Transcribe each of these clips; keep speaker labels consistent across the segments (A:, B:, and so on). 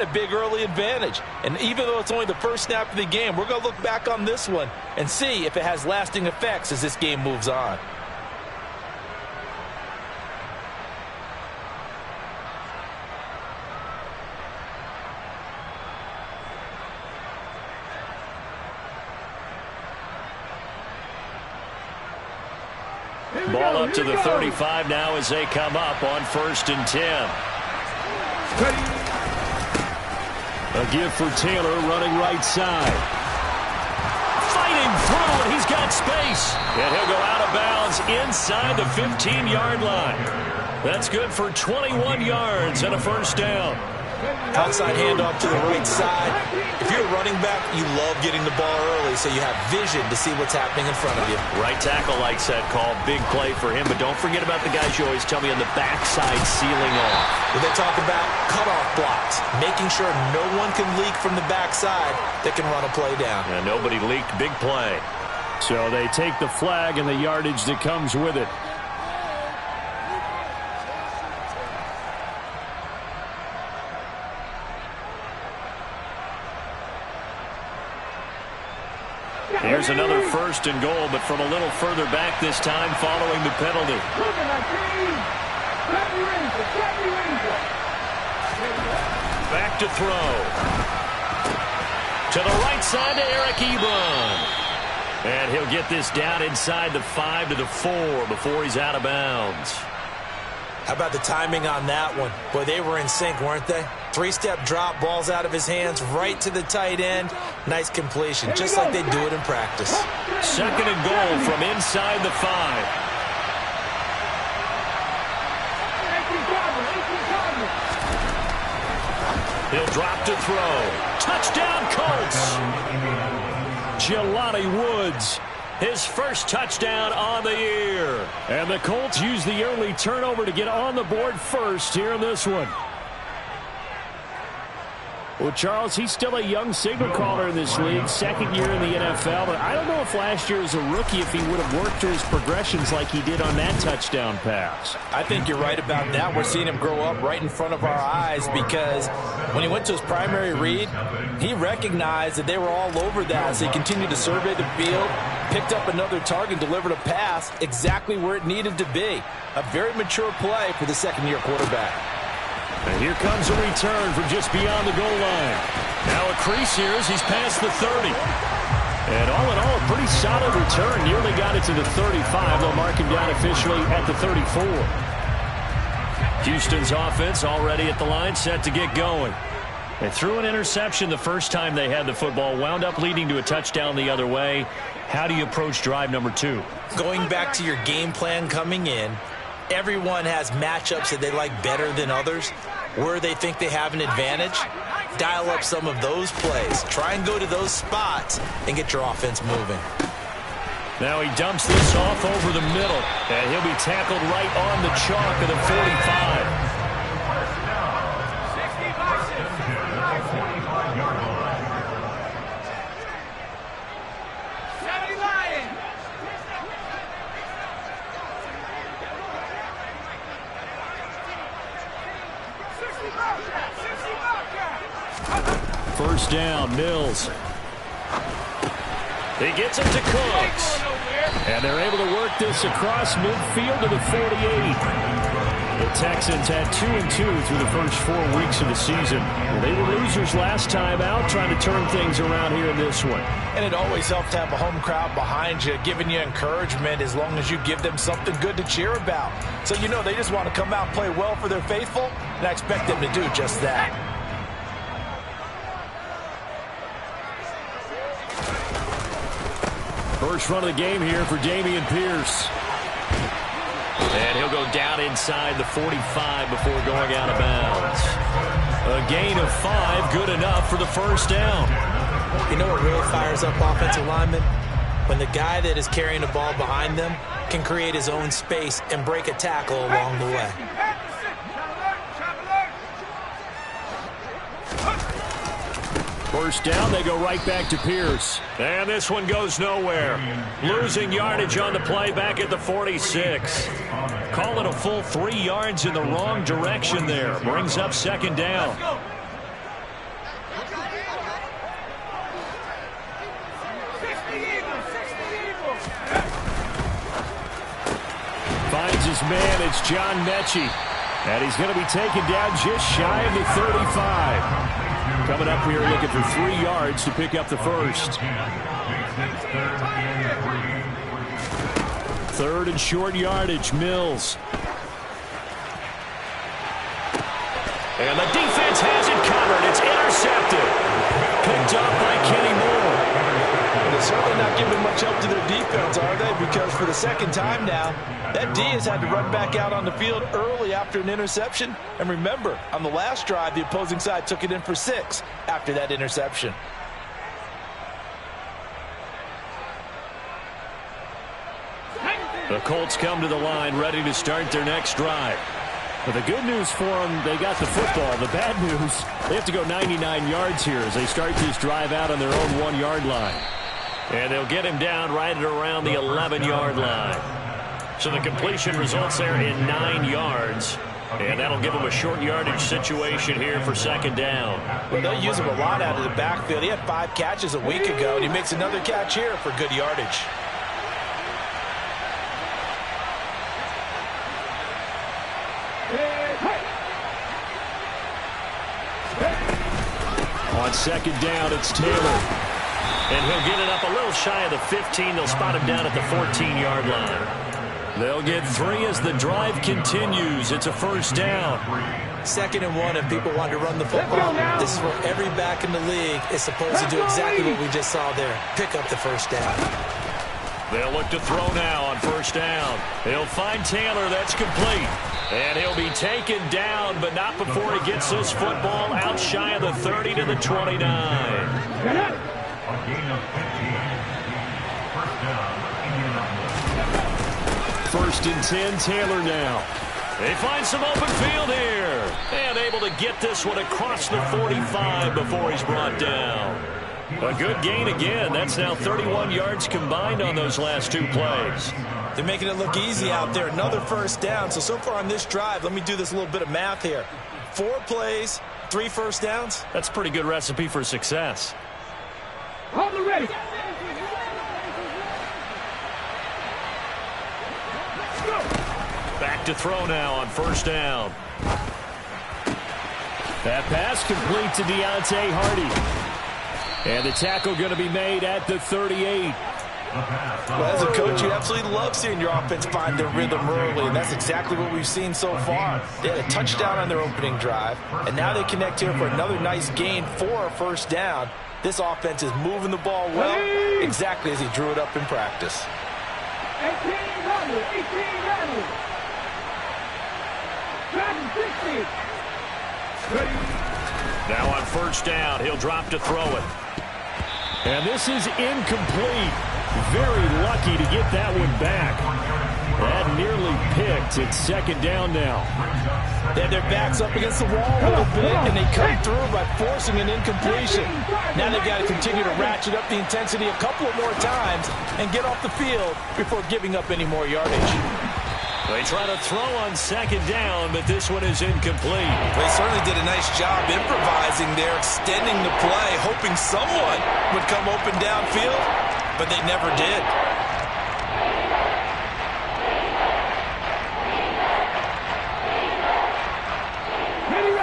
A: a big early advantage. And even though it's only the first snap of the game, we're going to look back on this one and see if it has lasting effects as this game moves on.
B: Ball up to the 35 now as they come up on 1st and 10. A give for Taylor running right side. Fighting through, and he's got space. And he'll go out of bounds inside the 15-yard line. That's good for 21 yards and a first down.
A: Outside handoff to the right side. If you're a running back, you love getting the ball early so you have vision to see what's happening in front of you.
B: Right tackle likes that call. Big play for him, but don't forget about the guys you always tell me on the backside sealing off.
A: When they talk about cutoff blocks, making sure no one can leak from the backside that can run a play down.
B: And nobody leaked. Big play.
C: So they take the flag and the yardage that comes with it.
B: Here's another 1st and goal, but from a little further back this time following the penalty. Back to throw. To the right side to Eric Ebron. And he'll get this down inside the 5 to the 4 before he's out of bounds.
A: How about the timing on that one? Boy, they were in sync, weren't they? 3-step drop, balls out of his hands, right to the tight end. Nice completion, just like they do it in practice.
B: 2nd and goal from inside the 5. He'll drop to throw. Touchdown, Colts! Jelani Woods, his first touchdown on the year.
C: And the Colts use the early turnover to get on the board first here in this one. Well, Charles, he's still a young signal caller in this league, 2nd year in the NFL. But I don't know if last year as a rookie if he would have worked through his progressions like he did on that touchdown pass.
A: I think you're right about that. We're seeing him grow up right in front of our eyes because when he went to his primary read, he recognized that they were all over that. So he continued to survey the field, picked up another target, delivered a pass exactly where it needed to be. A very mature play for the 2nd-year quarterback.
B: And here comes a return from just beyond the goal line. Now a crease here as he's past the 30. And all in all, a pretty solid return. Nearly got it to the 35. They'll mark him down officially at the 34. Houston's offense already at the line, set to get going. They threw an interception the first time they had the football, wound up leading to a touchdown the other way. How do you approach drive number 2?
A: Going back to your game plan coming in, everyone has matchups that they like better than others. Where they think they have an advantage, dial up some of those plays. Try and go to those spots and get your offense moving.
B: Now he dumps this off over the middle, and he'll be tackled right on the chalk of the 45. First down, Mills. He gets it to Cooks. And they're able to work this across midfield to the 48. The Texans had 2-2 through the first 4 weeks of the season. They were losers last time out, trying to turn things around here in this one.
A: And it always helps to have a home crowd behind you, giving you encouragement as long as you give them something good to cheer about. So you know they just want to come out and play well for their faithful, and I expect them to do just that.
C: First run of the game here for Dameon Pierce.
B: And he'll go down inside the 45 before going out of bounds. A gain of 5, good enough for the first down.
A: You know what really fires up offensive linemen? When the guy that is carrying the ball behind them can create his own space and break a tackle along the way.
C: First down, they go right back to Pierce.
B: And this one goes nowhere. Losing yardage on the play back at the 46. Call it a full 3 yards in the wrong direction there. Brings up second down.
C: his man. It's John Mechie. And he's going to be taken down just shy of the 35. Coming up here looking for 3 yards to pick up the first. 3rd and short yardage, Mills.
B: And the defense has it covered. It's intercepted. Picked up by Kenny Moore.
A: They're certainly not giving much help to their defense, are they? Because for the second time now, that D has had to run back out on the field early after an interception. And remember, on the last drive, the opposing side took it in for 6 after that interception.
B: The Colts come to the line ready to start their next drive.
C: But the good news for them, they got the football. The bad news, they have to go 99 yards here as they start this drive out on their own 1-yard line.
B: And they'll get him down right at around the 11-yard line. So the completion results there in 9 yards. And that'll give him a short yardage situation here for 2nd down.
A: Well, they'll use him a lot out of the backfield. He had 5 catches a week ago, and he makes another catch here for good yardage.
B: On 2nd down, it's Taylor. And he'll get it up a little shy of the 15. They'll spot him down at the 14-yard line. They'll get 3 as the drive continues. It's a 1st down.
A: 2nd and 1 if people want to run the football. This is where every back in the league is supposed to do exactly what we just saw there. Pick up the 1st down.
B: They'll look to throw now on 1st down. He'll find Taylor. That's complete. And he'll be taken down, but not before he gets this football out shy of the 30 to the 29.
C: First and 10, Taylor now.
B: They find some open field here. And able to get this one across the 45 before he's brought down. A good gain again. That's now 31 yards combined on those last 2 plays.
A: They're making it look easy out there. Another 1st down. So far on this drive, let me do this little bit of math here. 4 plays, 3 1st downs.
B: That's a pretty good recipe for success.
D: Hold it ready.
B: Back to throw now on 1st down.
C: That pass complete to Deontay Hardy. And the tackle going to be made at the 38.
A: Well, as a coach, you absolutely love seeing your offense find their rhythm early, and that's exactly what we've seen so far. They had a touchdown on their opening drive, and now they connect here for another nice gain for a 1st down. This offense is moving the ball well, exactly as he drew it up in practice.
D: 18
B: Now on 1st down, he'll drop to throw it.
C: And this is incomplete. Very lucky to get that one back. That nearly picked. It's 2nd down now.
A: They have their backs up against the wall a little bit, and they come through by forcing an incompletion. Now they've got to continue to ratchet up the intensity a couple of more times and get off the field before giving up any more yardage.
B: They try to throw on 2nd down, but this one is incomplete.
A: They certainly did a nice job improvising there, extending the play, hoping someone would come open downfield, but they never did.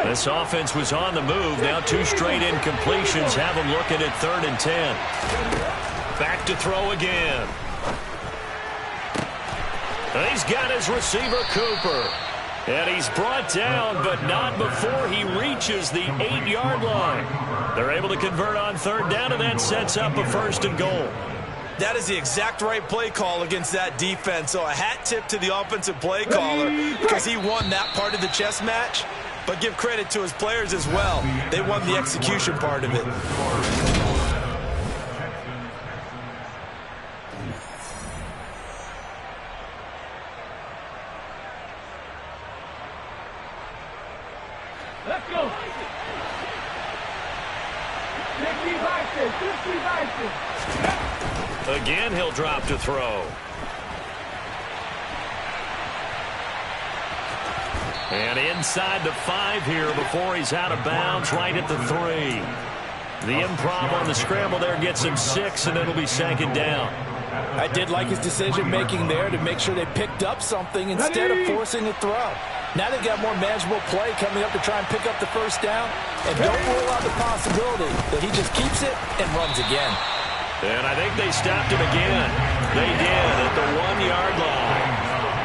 B: This offense was on the move. Now 2 straight incompletions have them looking at 3rd and 10. Back to throw again. He's got his receiver, Cooper. And he's brought down, but not before he reaches the 8-yard line. They're able to convert on 3rd down, and that sets up a 1st and goal.
A: That is the exact right play call against that defense. So a hat tip to the offensive play caller because he won that part of the chess match. But give credit to his players as well. They won the execution part of it.
D: Let's go. 50
B: Again, he'll drop to throw. And inside the 5 here before he's out of bounds, right at the 3. The improv on the scramble there gets him 6, and it'll be 2nd down.
A: I did like his decision-making there to make sure they picked up something instead of forcing a throw. Now they've got more manageable play coming up to try and pick up the first down. And don't rule out the possibility that he just keeps it and runs again.
B: And I think they stopped him again. They did at the 1-yard line.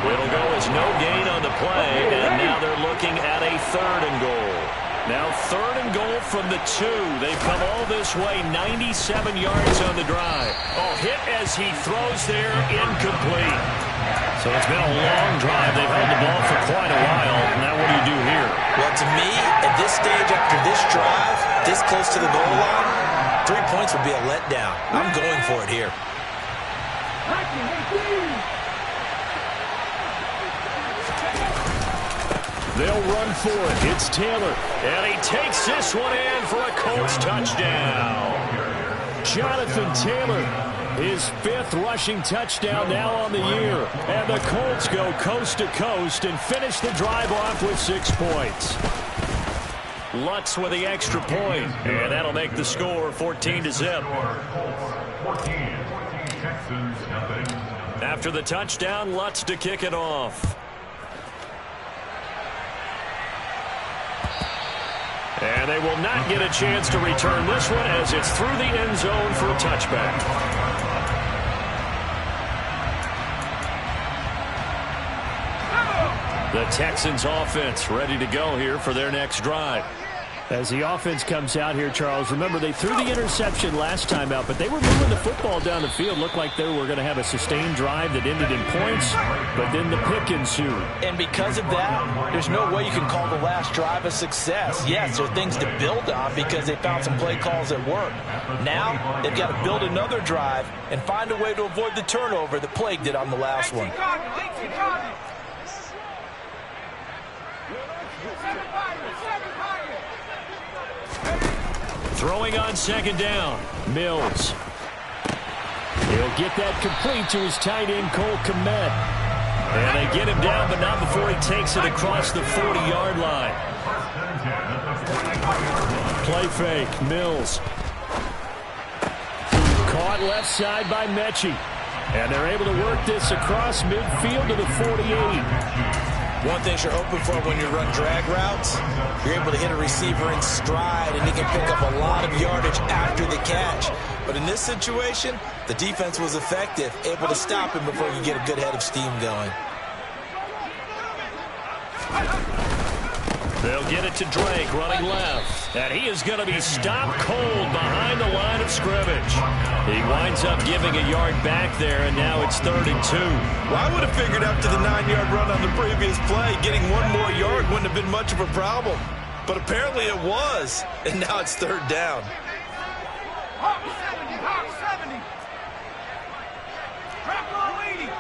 B: It'll go as no gain on the play, and now they're looking at a 3rd and goal. Now 3rd and goal from the 2. They've come all this way, 97 yards on the drive. Oh, hit as he throws there, incomplete. So it's been a long drive. They've held the ball for quite a while. Now what do you do here?
A: Well, to me, at this stage after this drive, this close to the goal line, 3 points would be a letdown. I'm going for it here.
B: They'll run for it. It's Taylor. And he takes this one in for a Colts touchdown. Jonathan Taylor, his 5th rushing touchdown now on the year. And the Colts go coast to coast and finish the drive off with 6 points. Lutz with the extra point, and that'll make the score 14-0. After the touchdown, Lutz to kick it off. And they will not get a chance to return this one as it's through the end zone for a touchback. The Texans offense ready to go here for their next drive.
C: As the offense comes out here, Charles, remember they threw the interception last time out, but they were moving the football down the field. Looked like they were going to have a sustained drive that ended in points, but then the pick ensued.
A: And because of that, there's no way you can call the last drive a success. Yes, there are things to build on because they found some play calls that work. Now, they've got to build another drive and find a way to avoid the turnover that plagued it on the last one.
B: Throwing on 2nd down, Mills.
C: He'll get that complete to his tight end, Cole Kmet.
B: And they get him down, but not before he takes it across the 40-yard line.
C: Play fake, Mills. Caught left side by Mechie. And they're able to work this across midfield to the 48.
A: One thing you're hoping for when you run drag routes, you're able to hit a receiver in stride, and he can pick up a lot of yardage after the catch. But in this situation, the defense was effective, able to stop him before you get a good head of steam going.
B: They'll get it to Drake running left. And he is going to be stopped cold behind the line of scrimmage. He winds up giving a yard back there, and now it's 3rd and 2.
A: Well, I would have figured after the 9-yard run on the previous play, getting 1 more yard wouldn't have been much of a problem. But apparently it was, and now it's 3rd down.
D: Hawk 70. Trap ball leading.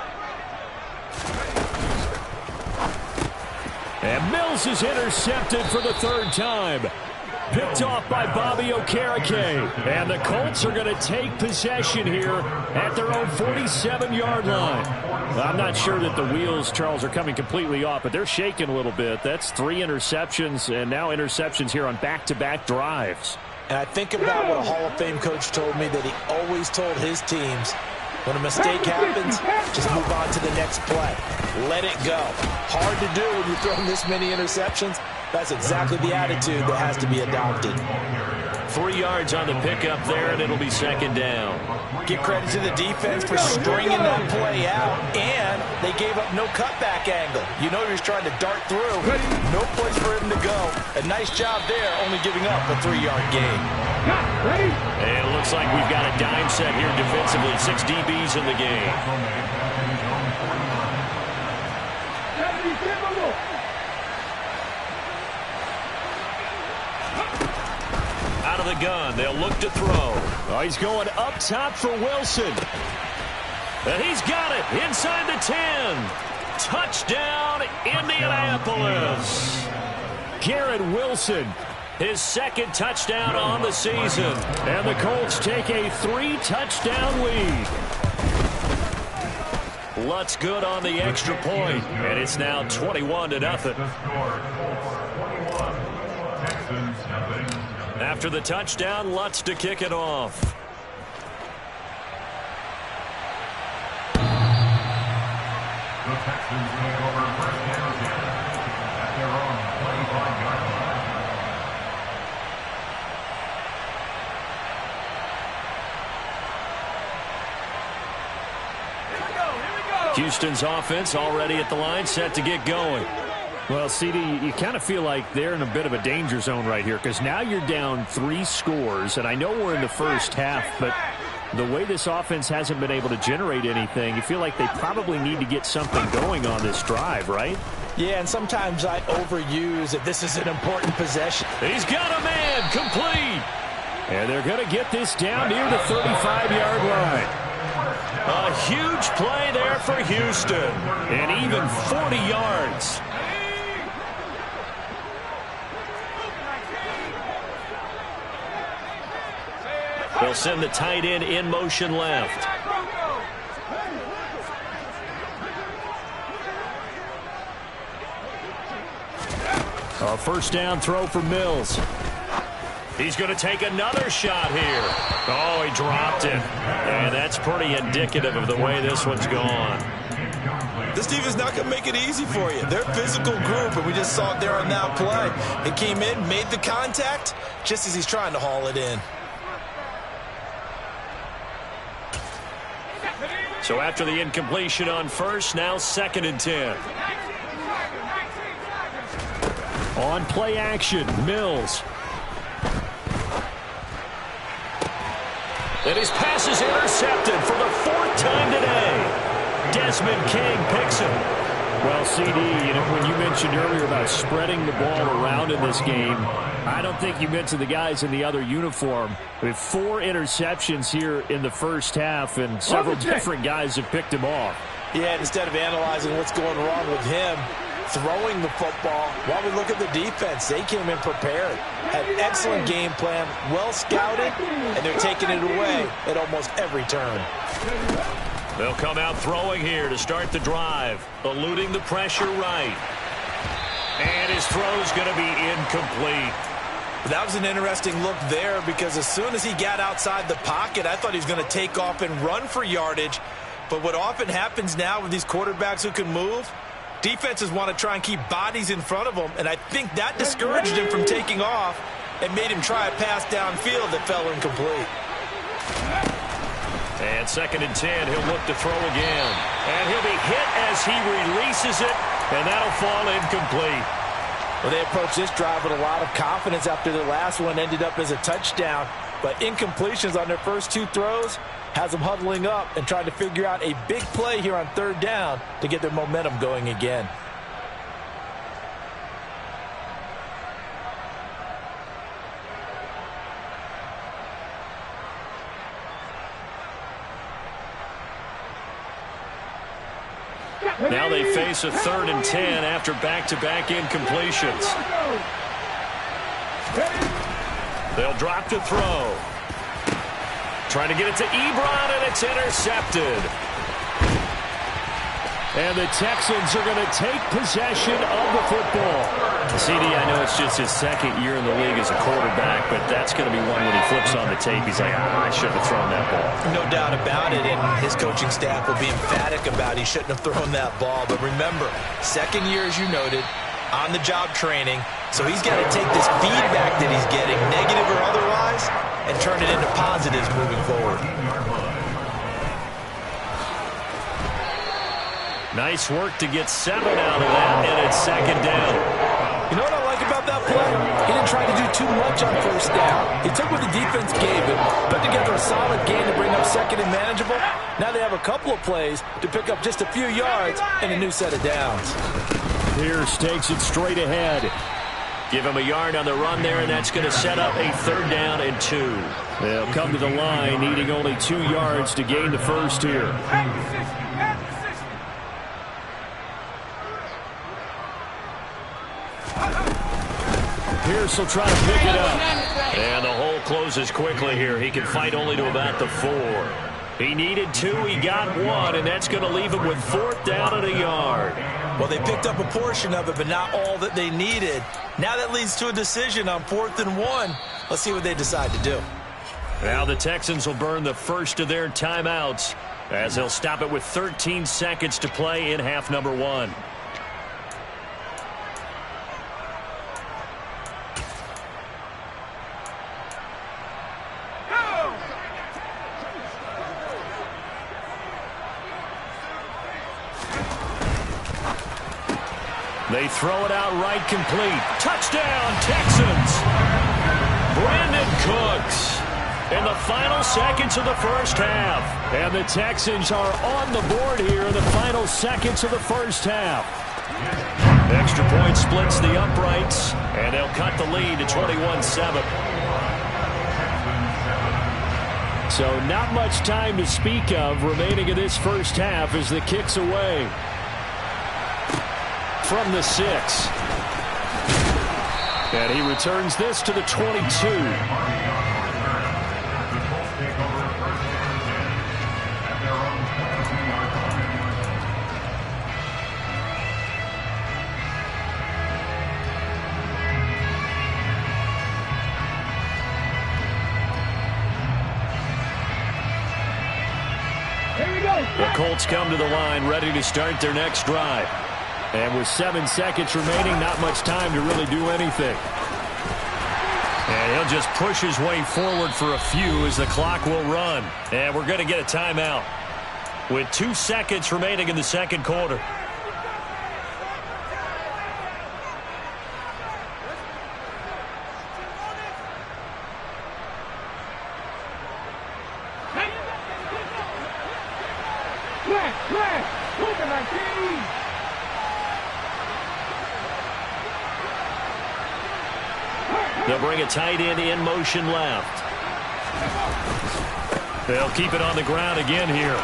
C: And Mills is intercepted for the 3rd time. Picked off by Bobby Okereke. And the Colts are going to take possession here at their own 47-yard line. I'm not sure that the wheels, Charles, are coming completely off, but they're shaking a little bit. That's 3 interceptions, and now interceptions here on back-to-back drives.
A: And I think about what a Hall of Fame coach told me that he always told his teams, when a mistake happens, just move on to the next play. Let it go. Hard to do when you're throwing this many interceptions. That's exactly the attitude that has to be adopted.
B: 3 yards on the pickup there, and it'll be 2nd down.
A: Give credit to the defense for stringing that play out, and they gave up no cutback angle. You know he was trying to dart through. No place for him to go. A nice job there, only giving up a 3-yard gain.
B: And it looks like we've got a dime set here defensively. 6 DBs in the game. Out of the gun, they'll look to throw.
C: Oh, he's going up top for Wilson.
B: And he's got it inside the 10. Touchdown, Indianapolis.
C: Garrett Wilson,
B: his 2nd touchdown on the season.
C: And the Colts take a 3-touchdown lead.
B: Lutz good on the extra point, and it's now 21-0. After the touchdown, Lutz to kick it off.
E: The Texans take over first down at their own 25-yard line.
B: Houston's offense already at the line, set to get going.
C: Well, CD, you kind of feel like they're in a bit of a danger zone right here because now you're down 3 scores, and I know we're in the first half, but the way this offense hasn't been able to generate anything, you feel like they probably need to get something going on this drive, right?
A: Yeah, and sometimes I overuse that this is an important possession.
B: He's got a man, complete.
C: And they're going to get this down near the 35-yard line.
B: A huge play there for Houston, and even 40 yards. They'll send the tight end in motion left.
C: A first down throw for Mills.
B: He's going to take another shot here. Oh, he dropped it. And that's pretty indicative of the way this one's gone.
A: This defense not going to make it easy for you. They're a physical group, and we just saw it there on that play. It came in, made the contact, just as he's trying to haul it in.
B: So after the incompletion on first, now 2nd and 10.
C: On play action, Mills.
B: And his pass is intercepted for the 4th time today. Desmond King picks him.
C: Well, CD, when you mentioned earlier about spreading the ball around in this game, I don't think you mentioned the guys in the other uniform. We have 4 interceptions here in the first half, and several different guys have picked him off.
A: Yeah, and instead of analyzing what's going wrong with him, throwing the football, while we look at the defense, they came in prepared, had an excellent game plan, well scouted, and they're taking it away at almost every turn.
B: They'll come out throwing here to start the drive, eluding the pressure right. And his throw's going to be incomplete.
A: That was an interesting look there because as soon as he got outside the pocket, I thought he was going to take off and run for yardage. But what often happens now with these quarterbacks who can move, defenses want to try and keep bodies in front of them, and I think that discouraged him from taking off and made him try a pass downfield that fell incomplete.
B: And 2nd and 10, he'll look to throw again. And he'll be hit as he releases it, and that'll fall incomplete.
A: Well, they approached this drive with a lot of confidence after their last one ended up as a touchdown. But incompletions on their first 2 throws has them huddling up and trying to figure out a big play here on 3rd down to get their momentum going again.
B: Now they face a 3rd and 10 after back-to-back incompletions. They'll drop to throw. Trying to get it to Ebron, and it's intercepted.
C: And the Texans are going to take possession of the football.
B: CD, I know it's just his 2nd year in the league as a quarterback, but that's going to be one when he flips on the tape. He's like, I shouldn't have thrown that ball.
A: No doubt about it, and his coaching staff will be emphatic about he shouldn't have thrown that ball. But remember, 2nd year, as you noted, on-the-job training, so he's got to take this feedback that he's getting, negative or otherwise, and turn it into positives moving forward.
B: Nice work to get 7 out of that, and it's 2nd down.
A: You know what I like about that play? He didn't try to do too much on 1st down. He took what the defense gave him, put together a solid game to bring up 2nd and manageable. Now they have a couple of plays to pick up just a few yards and a new set of downs.
C: Pierce takes it straight ahead.
B: Give him a yard on the run there, and that's going to set up a 3rd down and 2.
C: They'll come to the line, needing only 2 yards to gain the first here. Pierce will try to pick it up.
B: And the hole closes quickly here. He can fight only to about the 4. He needed 2. He got 1, and that's going to leave him with 4th down and a yard.
A: Well, they picked up a portion of it, but not all that they needed. Now that leads to a decision on 4th and 1. Let's see what they decide to do.
B: Now the Texans will burn the first of their timeouts as they'll stop it with 13 seconds to play in half number 1. They throw it out right complete. Touchdown, Texans! Brandon Cooks in the final seconds of the first half.
C: And the Texans are on the board here in the final seconds of the first half.
B: Extra point splits the uprights, and they'll cut the lead to 21-7.
C: So not much time to speak of remaining in this first half as the kick's away. From the 6. And he returns this to the 22.
B: The Colts come to the line ready to start their next drive.
C: And with 7 seconds remaining, not much time to really do anything.
B: And he'll just push his way forward for a few as the clock will run. And we're going to get a timeout with 2 seconds remaining in the second quarter. They'll bring a tight end in motion left. They'll keep it on the ground again here.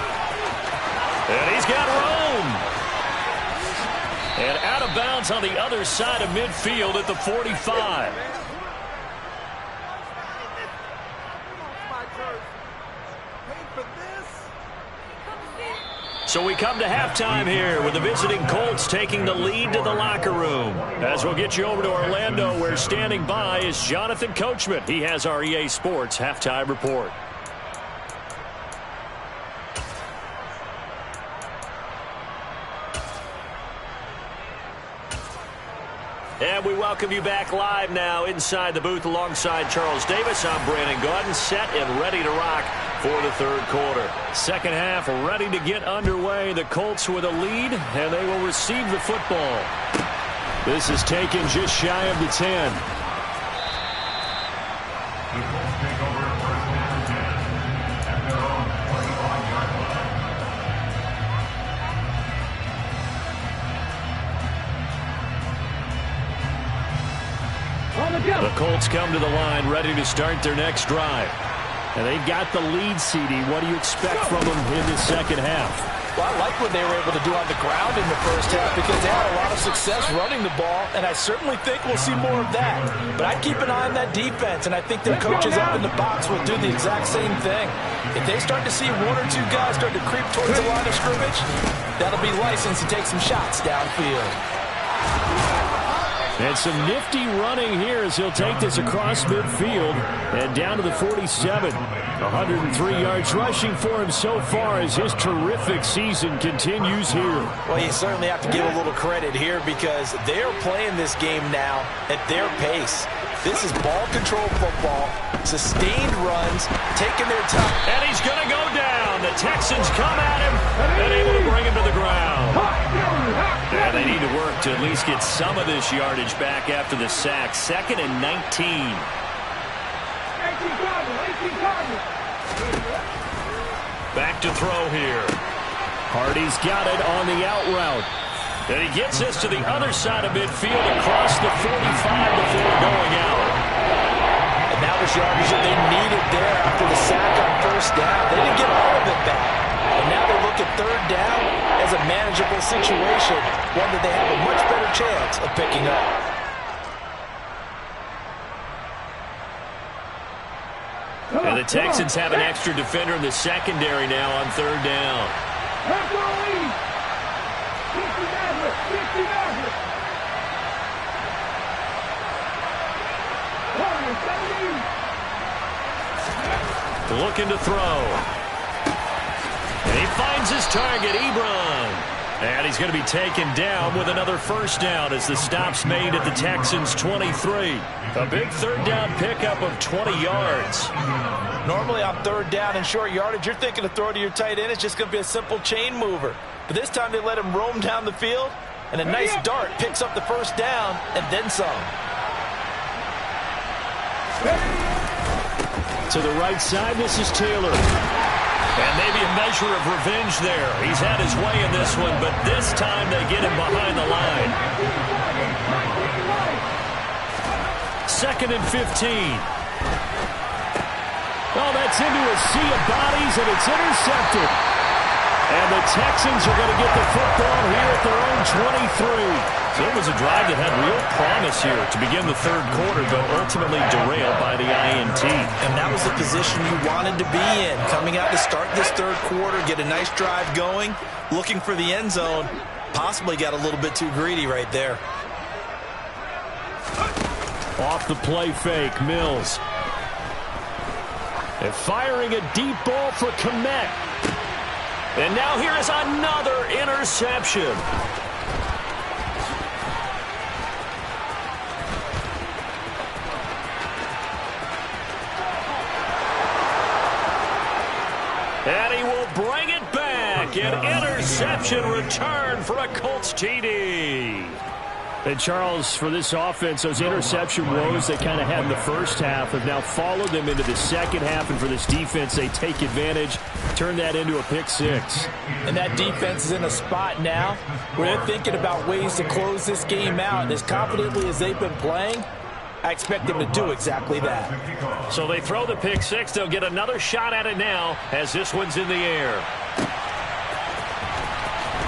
B: And he's got room. And out of bounds on the other side of midfield at the 45. So we come to halftime here with the visiting Colts taking the lead to the locker room. As we'll get you over to Orlando, where standing by is Jonathan Coachman. He has our EA Sports halftime report. And we welcome you back live now inside the booth alongside Charles Davis. I'm Brandon Gaudin, set and ready to rock for the third quarter. Second half ready to get underway. The Colts with a lead, and they will receive the football.
C: This is taken just shy of the 10.
E: The Colts take over first and 10 at their own 25-yard line.
B: The Colts come to the line ready to start their next drive.
C: And they've got the lead, CD. What do you expect from them in the second half?
A: Well, I like what they were able to do on the ground in the first half because they had a lot of success running the ball, and I certainly think we'll see more of that. But I'd keep an eye on that defense, and I think their coaches up in the box will do the exact same thing. If they start to see 1 or 2 guys start to creep towards the line of scrimmage, that'll be license to take some shots downfield.
C: And some nifty running here as he'll take this across midfield and down to the 47. 103 yards rushing for him so far as his terrific season continues here.
A: Well, you certainly have to give a little credit here because they're playing this game now at their pace. This is ball control football, sustained runs, taking their time.
B: And he's going to go down. The Texans come at him and able to bring him to the ground. Yeah, they need to work to at least get some of this yardage back after the sack. 2nd and 19. Back to throw here.
C: Hardy's got it on the out route.
B: And he gets this to the other side of midfield across the 45 before going out.
A: And that was yardage that they needed there after the sack on first down. They didn't get all of it back. And now they look at third down as a manageable situation, one that they have a much better chance of picking up.
B: And the Texans have an extra defender in the secondary now on third down. Looking to throw. And He finds his target, Ebron. And he's going to be taken down with another first down as the stop's made at the Texans' 23. A big third down pickup of 20 yards.
A: Normally on third down and short yardage, you're thinking to throw to your tight end. It's just going to be a simple chain mover. But this time they let him roam down the field, and a nice dart picks up the first down and then some.
C: To the right side, this is Taylor.
B: And maybe a measure of revenge there. He's had his way in this one, but this time they get him behind the line. 2nd and 15.
C: Oh, that's into a sea of bodies, and it's intercepted. And the Texans are going to get the football here at their own 23.
B: So it was a drive that had real promise here to begin the third quarter, but ultimately derailed by the INT.
A: And that was the position you wanted to be in. Coming out to start this third quarter, get a nice drive going, looking for the end zone. Possibly got a little bit too greedy right there.
C: Off the play fake, Mills. And firing a deep ball for Kmet.
B: And now here is another interception. And he will bring it back. An interception return for a Colts TD.
C: And Charles, for this offense, those interception woes they kind of had in the first half have now followed them into the second half. And for this defense, they take advantage, turn that into a pick six.
A: And that defense is in a spot now where they're thinking about ways to close this game out. And as confidently as they've been playing, I expect them to do exactly that.
B: So they throw the pick six. They'll get another shot at it now as this one's in the air.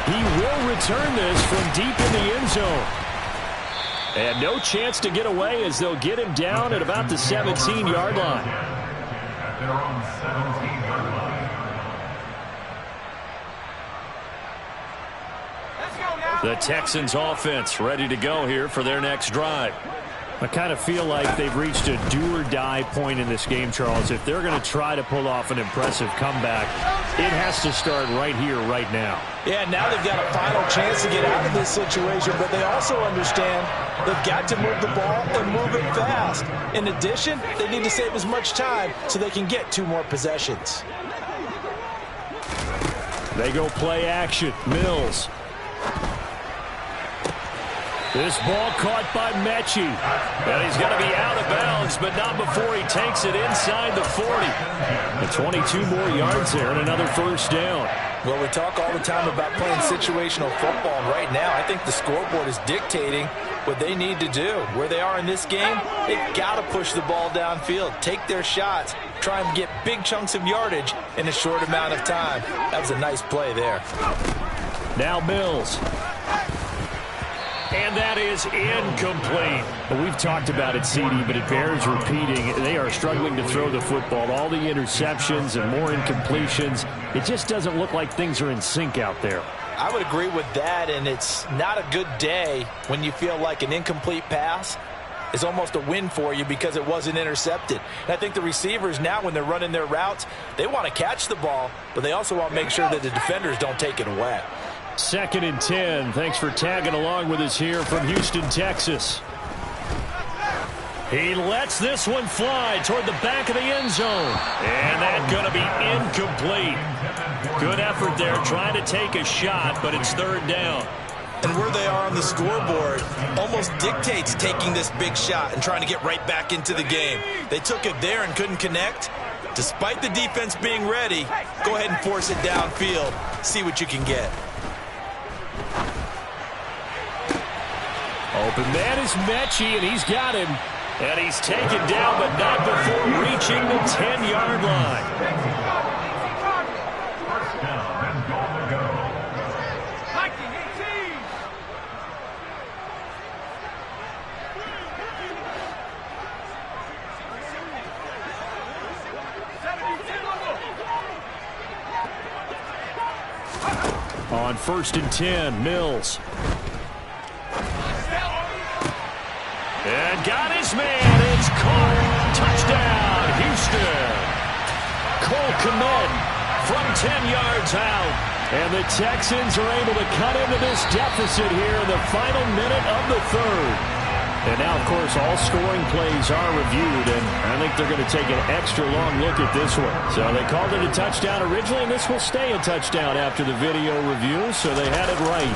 C: He will return this from deep in the end zone. And no chance to get away as they'll get him down at about the 17-yard line.
E: At their own 17-yard line.
D: Let's go now.
B: The Texans offense ready to go here for their next drive.
C: I kind of feel like they've reached a do-or-die point in this game, Charles. If they're going to try to pull off an impressive comeback, it has to start right here, right now.
A: Yeah, now they've got a final chance to get out of this situation, but they also understand they've got to move the ball and move it fast. In addition, they need to save as much time so they can get 2 more possessions.
C: They go play action. Mills. This ball caught by Mechie.
B: And he's going to be out of bounds, but not before he takes it inside the 40.
C: And 22 more yards there and another first down.
A: Well, we talk all the time about playing situational football, and right now I think the scoreboard is dictating what they need to do. Where they are in this game, they've got to push the ball downfield, take their shots, try and get big chunks of yardage in a short amount of time. That was a nice play there.
C: Now Mills.
B: And that is incomplete.
C: Well, we've talked about it, CD, but it bears repeating. They are struggling to throw the football. All the interceptions and more incompletions. It just doesn't look like things are in sync out there.
A: I would agree with that, and it's not a good day when you feel like an incomplete pass is almost a win for you because it wasn't intercepted. And I think the receivers now, when they're running their routes, they want to catch the ball, but they also want to make sure that the defenders don't take it away.
C: 2nd and 10. Thanks for tagging along with us here from Houston, Texas.
B: He lets this one fly toward the back of the end zone. And that's going to be incomplete. Good effort there trying to take a shot, but it's 3rd down.
A: And where they are on the scoreboard almost dictates taking this big shot and trying to get right back into the game. They took it there and couldn't connect. Despite the defense being ready, go ahead and force it downfield. See what you can get.
C: Open man is Mechie, and he's got him.
B: And he's taken down, but not before reaching the 10-yard line.
E: First down and goal to go.
D: 19-18.
C: On 1st and 10, Mills.
B: And got his man. It's caught. Touchdown, Houston.
C: Cole Kmet
B: from 10 yards out.
C: And the Texans are able to cut into this deficit here in the final minute of the third. And now, of course, all scoring plays are reviewed, and I think they're going to take an extra long look at this one. So they called it a touchdown originally, and this will stay a touchdown after the video review, so they had it right.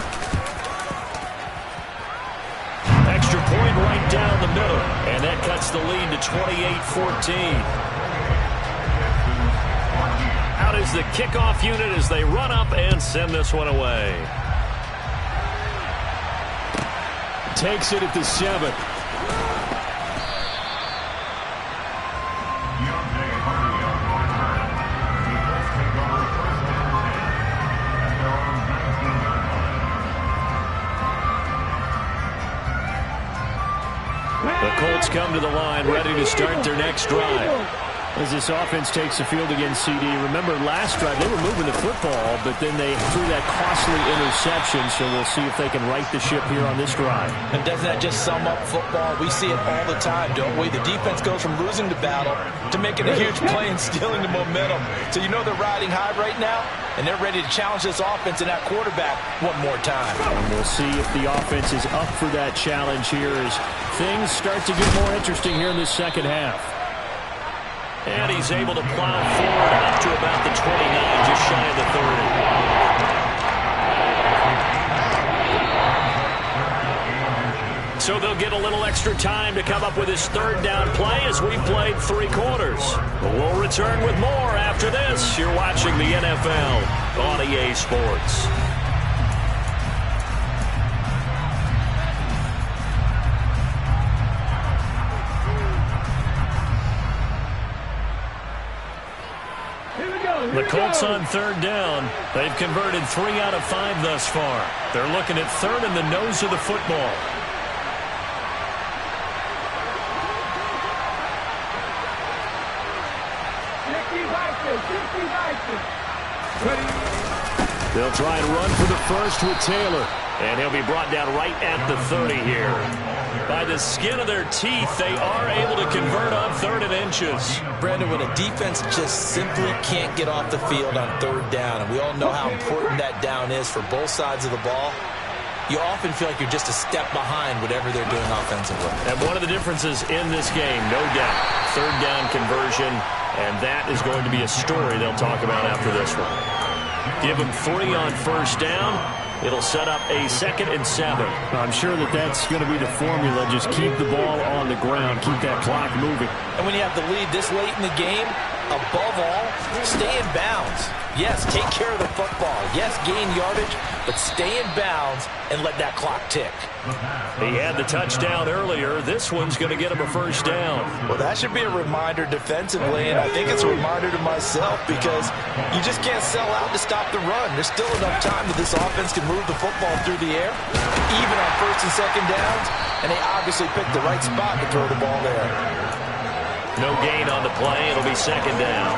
B: Extra point right down the middle, and that cuts the lead to 28-14. Out is the kickoff unit as they run up and send this one away.
C: Takes it at the 7.
B: The Colts come to the line, ready to start their next drive.
C: As this offense takes the field against CD, remember last drive they were moving the football, but then they threw that costly interception, so we'll see if they can right the ship here on this drive.
A: And doesn't that just sum up football? We see it all the time, don't we? The defense goes from losing the battle to making a huge play and stealing the momentum. So you know they're riding high right now, and they're ready to challenge this offense and that quarterback one more time.
C: And we'll see if the offense is up for that challenge here as things start to get more interesting here in this second half.
B: And he's able to plow forward up to about the 29, just shy of the 30. So they'll get a little extra time to come up with his third down play as we've played 3 quarters. We'll return with more after this. You're watching the NFL on EA Sports. The Colts on third down. They've converted 3 out of 5 thus far. They're looking at third in the nose of the football.
C: They'll try and run for the first with Taylor.
B: And he'll be brought down right at the 30 here. By the skin of their teeth, they are able to convert on 3rd and inches.
A: Brandon, when a defense just simply can't get off the field on third down, and we all know how important that down is for both sides of the ball, you often feel like you're just a step behind whatever they're doing offensively.
B: And one of the differences in this game, no doubt, third down conversion, and that is going to be a story they'll talk about after this one. Give them 3 on first down. It'll set up a 2nd and 7.
C: I'm sure that that's going to be the formula. Just keep the ball on the ground. Keep that clock moving.
A: And when you have the lead this late in the game, above all, stay in bounds. Yes, take care of the football. Yes, gain yardage, but stay in bounds and let that clock tick.
B: He had the touchdown earlier. This one's going to get him a first down.
A: Well, that should be a reminder defensively, and I think it's a reminder to myself because you just can't sell out to stop the run. There's still enough time that this offense can move the football through the air, even on 1st and 2nd downs, and they obviously picked the right spot to throw the ball there.
B: No gain on the play. It'll be 2nd down.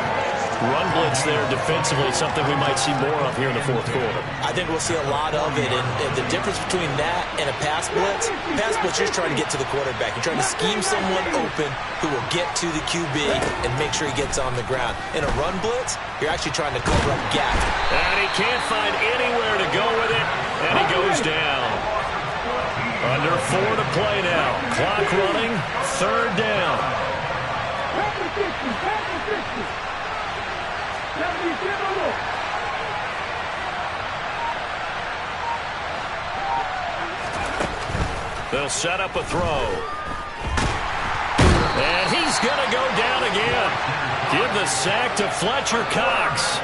B: Run blitz there defensively, something we might see more of here in the 4th quarter.
A: I think we'll see a lot of it, and the difference between that and a pass blitz, you're just trying to get to the quarterback. You're trying to scheme someone open who will get to the QB and make sure he gets on the ground. In a run blitz, you're actually trying to cover up gaps.
B: And he can't find anywhere to go with it, and he goes down. Under 4 to play now. Clock running, 3rd down. They'll set up a throw. And he's going to go down again. Give the sack to Fletcher Cox.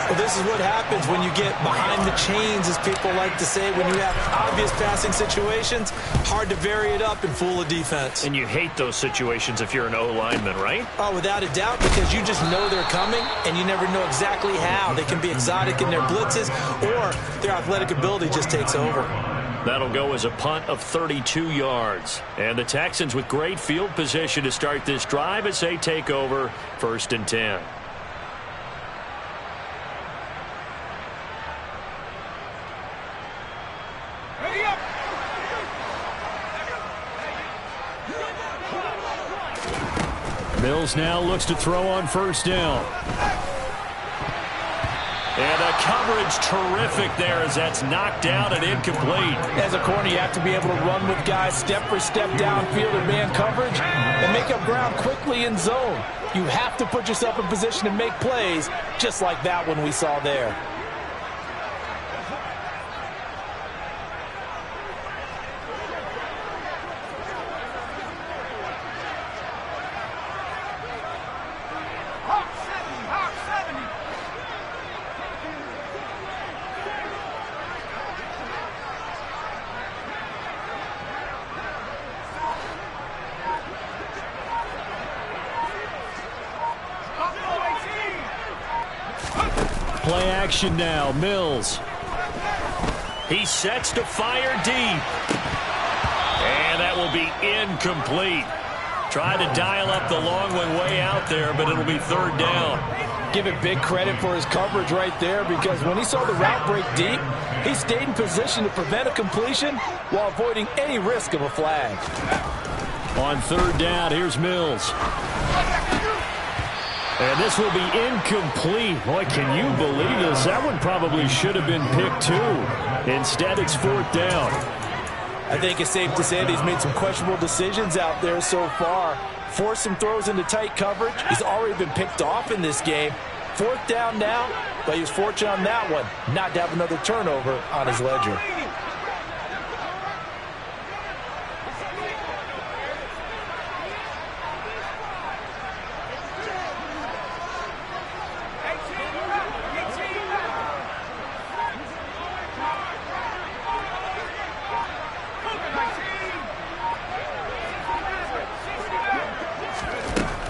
A: Well, this is what happens when you get behind the chains, as people like to say. When you have obvious passing situations, hard to vary it up and fool a defense.
B: And you hate those situations if you're an O-lineman, right?
A: Oh, without a doubt, because you just know they're coming, and you never know exactly how. They can be exotic in their blitzes, or their athletic ability just takes over.
B: That'll go as a punt of 32 yards. And the Texans with great field position to start this drive as they take over 1st and 10.
C: Mills now looks to throw on 1st down.
B: And the coverage terrific there as that's knocked down and incomplete.
A: As a corner, you have to be able to run with guys step for step downfield in man coverage and make up ground quickly in zone. You have to put yourself in position to make plays, just like that one we saw there.
D: Hawk 70, Hawk 70.
C: Play action now. Mills.
B: He sets to fire deep. And that will be incomplete. Tried to dial up the long one way out there, but it'll be third down.
A: Give it big credit for his coverage right there, because when he saw the route break deep, he stayed in position to prevent a completion while avoiding any risk of a flag.
C: On third down, here's Mills. And this will be incomplete. Boy, can you believe this? That one probably should have been picked too. Instead, it's fourth down.
A: I think it's safe to say that he's made some questionable decisions out there so far. Forced some throws into tight coverage. He's already been picked off in this game. Fourth down now, but he was fortunate on that one not to have another turnover on his ledger.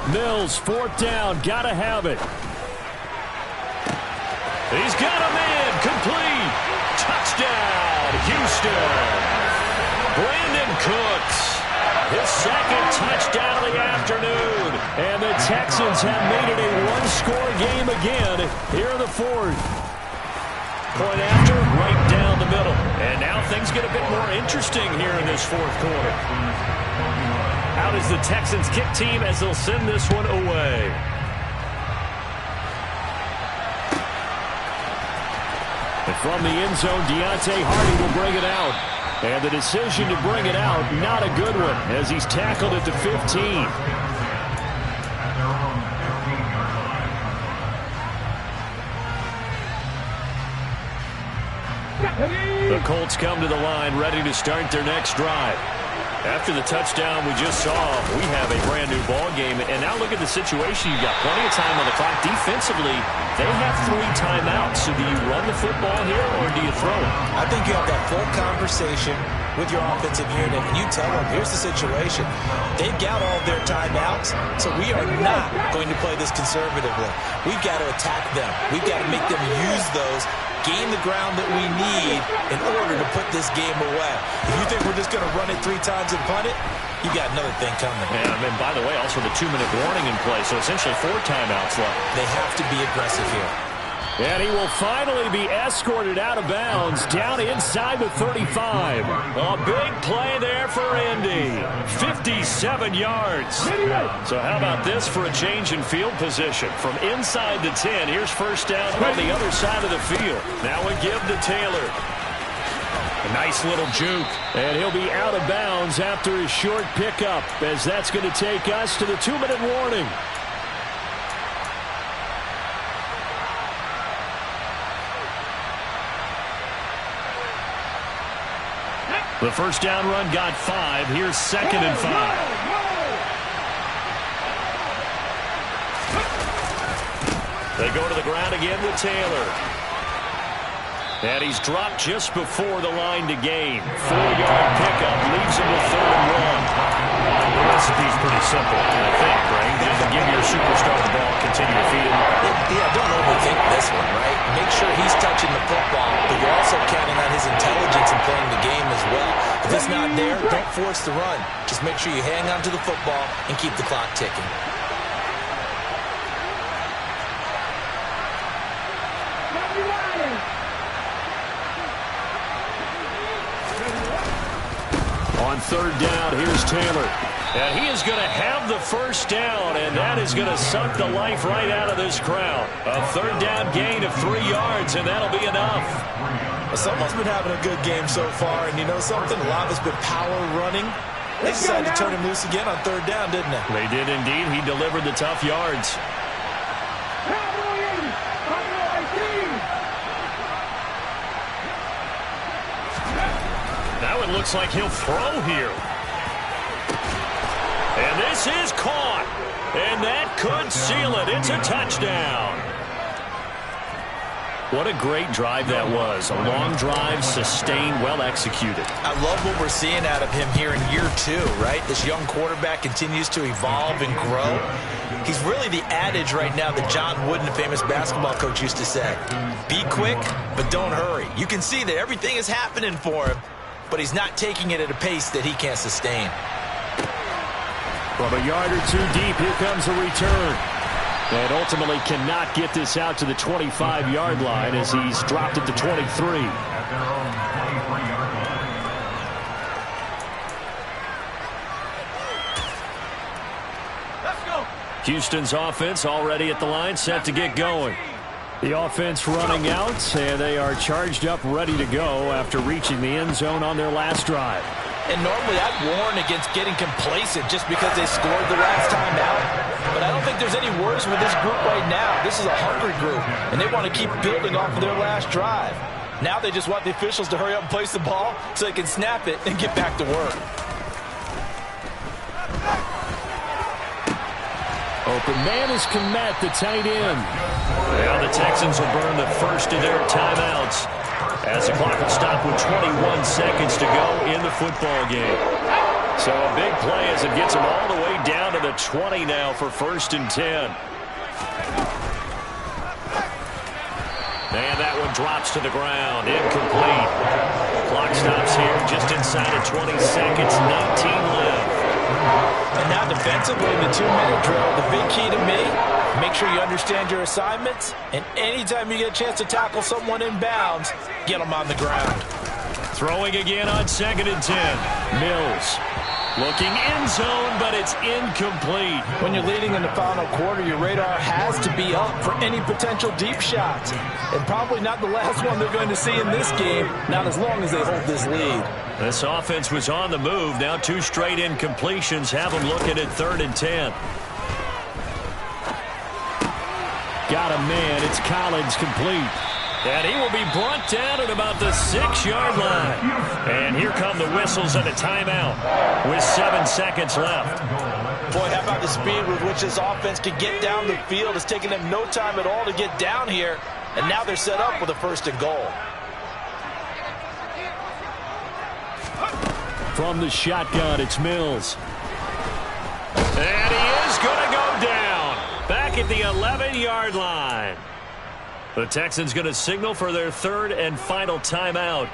C: Mills, fourth down, gotta have it.
B: He's got a man, complete. Touchdown, Houston. Brandon Cooks, his second touchdown of the afternoon.
C: And the Texans have made it a one-score game again here in the fourth.
B: Point after, right down the middle. And now things get a bit more interesting here in this fourth quarter. Out is the Texans kick team as they'll send this one away.
C: And from the end zone, Deontay Hardy will bring it out. And the decision to bring it out, not a good one, as he's tackled at the 15.
B: The Colts come to the line, ready to start their next drive. After the touchdown we just saw, we have a brand new ball game. And now look at the situation. You've got plenty of time on the clock. Defensively, they have 3 timeouts. So do you run the football here or do you throw it?
A: I think you have that full conversation with your offensive unit, and you tell them, here's the situation. They've got all their timeouts, so we are not going to play this conservatively. We've got to attack them. We've got to make them use those, gain the ground that we need in order to put this game away. If you think we're just going to run it 3 times and punt it, you got another thing coming.
B: And by the way, also the 2-minute warning in play, so essentially 4 timeouts left.
A: They have to be aggressive here.
C: And he will finally be escorted out of bounds down inside the 35.
B: A big play there for Indy. 57 yards. So how about this for a change in field position? From inside the 10, here's first down on the other side of the field. Now we give to Taylor. A nice little juke.
C: And he'll be out of bounds after his short pickup, as that's going to take us to the 2-minute warning.
B: The first down run got 5. Here's 2nd and 5. They go to the ground again with Taylor. And he's dropped just before the line to gain. 4-yard pickup leaves him with 3rd and 1. The recipe's pretty simple, I think, Greg. Just give your superstar the ball, continue to feed him.
A: Yeah, don't overthink this one, right? Make sure he's touching the football, but you're also counting on his intelligence in playing the game as well. If it's not there, don't force the run. Just make sure you hang on to the football and keep the clock ticking.
C: On
B: on third down. Here's Taylor. And he is going to have the first down, and that is going to suck the life right out of this crowd. A third down gain of 3 yards, and that'll be enough.
A: Well, someone's been having a good game so far, and you know something? A lot of it's been power running. They decided to turn him loose again on third down, didn't they?
B: They did indeed. He delivered the tough yards. Now it looks like he'll throw here. And this is caught. And that could seal it. It's a touchdown. What a great drive that was. A long drive, sustained, well executed.
A: I love what we're seeing out of him here in year 2, right? This young quarterback continues to evolve and grow. He's really the adage right now that John Wooden, the famous basketball coach, used to say. Be quick, but don't hurry. You can see that everything is happening for him, but he's not taking it at a pace that he can't sustain.
C: From a yard or two deep, here comes a return. And ultimately cannot get this out to the 25-yard line as he's dropped it to 23.
E: At their own 23-yard line.
D: Let's go.
C: Houston's offense already at the line, set to get going. The offense running out, and they are charged up, ready to go after reaching the end zone on their last drive.
A: And normally I'd warn against getting complacent just because they scored the last time out. But I don't think there's any worries with this group right now. This is a hungry group, and they want to keep building off of their last drive. Now they just want the officials to hurry up and place the ball so they can snap it and get back to work.
C: Open man is Kmet, the tight end.
B: Now the Texans will burn the first of their timeouts as the clock will stop with 21 seconds to go in the football game. So a big play as it gets them all the way down to the 20 now for 1st and 10. And that one drops to the ground. Incomplete. Clock stops here just inside of 20 seconds. 19 left.
A: And now defensively in the 2-minute drill, the big key to me, make sure you understand your assignments, and anytime you get a chance to tackle someone in bounds, get them on the ground.
B: Throwing again on 2nd and 10. Mills looking end zone, but it's incomplete.
A: When you're leading in the final quarter, your radar has to be up for any potential deep shots. And probably not the last one they're going to see in this game, not as long as they hold this lead.
B: This offense was on the move. Now 2 straight incompletions have them looking at 3rd and 10.
C: Got a man. It's Collins, complete.
B: And he will be brought down at about the 6-yard line. And here come the whistles and a timeout with 7 seconds left.
A: Boy, how about the speed with which this offense can get down the field? It's taken them no time at all to get down here. And now they're set up with a 1st and goal.
C: From the shotgun, it's Mills.
B: And he is going to go down. Back at the 11-yard line. The Texans going to signal for their 3rd and final timeout.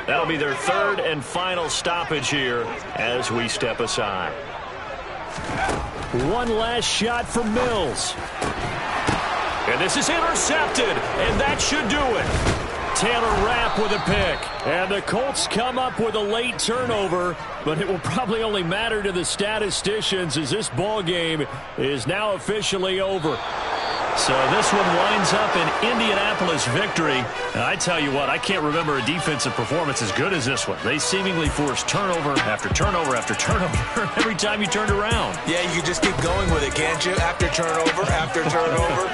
B: That'll be their 3rd and final stoppage here as we step aside.
C: One last shot for Mills.
B: And this is intercepted, and that should do it.
C: Taylor Rapp with a pick. And the Colts come up with a late turnover, but it will probably only matter to the statisticians as this ball game is now officially over.
B: So this one winds up in Indianapolis victory. And I tell you what, I can't remember a defensive performance as good as this one. They seemingly forced turnover after turnover after turnover every time you turned around.
A: Yeah, you can just keep going with it, can't you? After turnover, after turnover.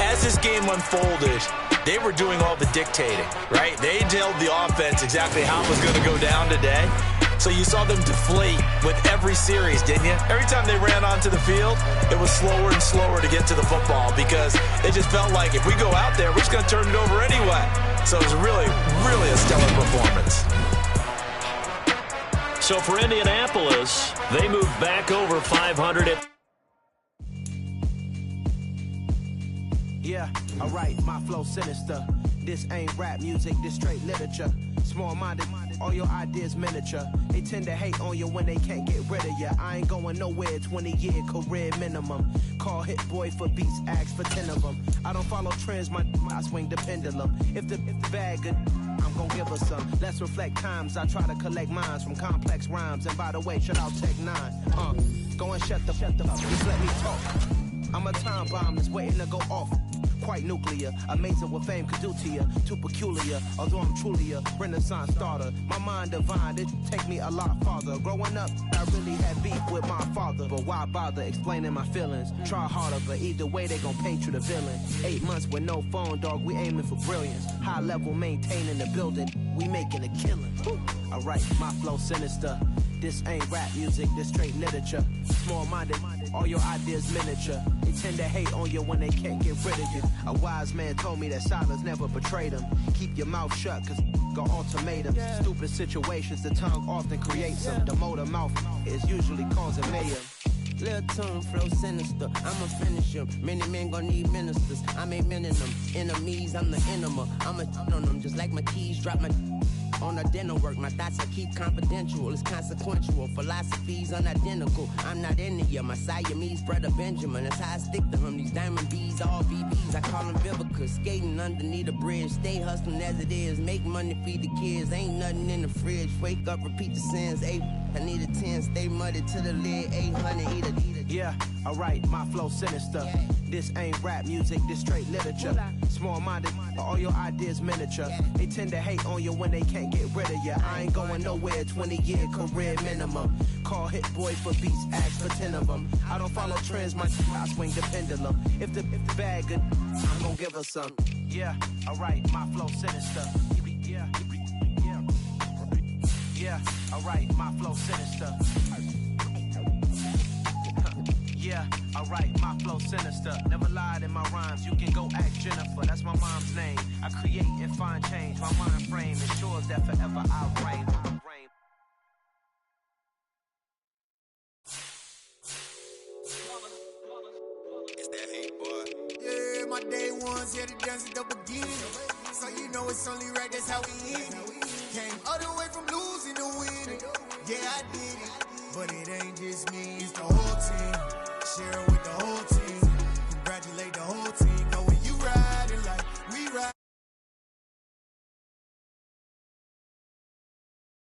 A: As this game unfolded, they were doing all the dictating, right? They told the offense exactly how it was going to go down today. So you saw them deflate with every series, didn't you? Every time they ran onto the field, it was slower and slower to get to the football because it just felt like if we go out there, we're just going to turn it over anyway. So it was really, really a stellar performance.
B: So for Indianapolis, they move back over 500.
F: Yeah, alright, my flow sinister. This ain't rap music, this straight literature. Small-minded. all your ideas miniature. They tend to hate on you when they can't get rid of you. I ain't going nowhere, 20-year career minimum. Call Hit Boy for beats, ask for 10 of them. I don't follow trends, I swing the pendulum. If the bag good, I'm gon' give her some. Let's reflect times, I try to collect minds from complex rhymes. And by the way, shout out Tech 9. Go and shut the fuck up, just let me talk. I'm a time bomb that's waiting to go off. Quite nuclear, amazing what fame could do to you. Too peculiar, although I'm truly a renaissance starter. My mind divine, it take me a lot farther. Growing up, I really had beef with my father. But why bother explaining my feelings? Try harder, but either way they gon' paint you the villain. 8 months with no phone, dog, we aiming for brilliance. High level maintaining the building, we making a killing. Alright, my flow sinister. This ain't rap music, this straight literature. Small-minded, all your ideas miniature. They tend to hate on you when they can't get rid of you. A wise man told me that silence never betrayed him. Keep your mouth shut, cause got ultimatums. Stupid situations, the tongue often creates them. The motor mouth is usually causing mayhem.
G: Lil' tune, flow sinister, I'ma finish him. Many men gon' need ministers, I'm a men in them. Enemies, I'm the enema. I'ma on them, just like my keys, drop my on the dinner work. My thoughts I keep confidential, it's consequential. Philosophies unidentical, I'm not into you. My Siamese brother Benjamin, that's how I stick to him. These diamond B's, all BBs, I call them Vivica. Skating underneath a bridge, stay hustling as it is. Make money, feed the kids, ain't nothing in the fridge. Wake up, repeat the sins, I need a 10, stay muddy to the lid, 800, eat it.
F: Yeah, alright, my flow sinister. This ain't rap music, this straight literature. Small-minded, all your ideas miniature. They tend to hate on you when they can't get rid of you. I ain't going nowhere, 20-year career minimum. Call Hit Boy for beats, ask for 10 of them. I don't follow trends, I swing the pendulum. If the bag good, I'm gon' give her some. Yeah, alright, my flow sinister. Yeah, alright, my flow sinister. Yeah, alright, my flow sinister. Never lied in my rhymes, you can go ask Jennifer. That's my mom's name. I create and find change. My mind frame ensures that forever I'll reign.
H: It's that hate, boy. Yeah, my day ones here to dance at the beginning. So you know it's only right, that's how we end it. Came all the way from losing to winning. Yeah, I did it. But it ain't just me, it's the whole team. Share it with the whole team.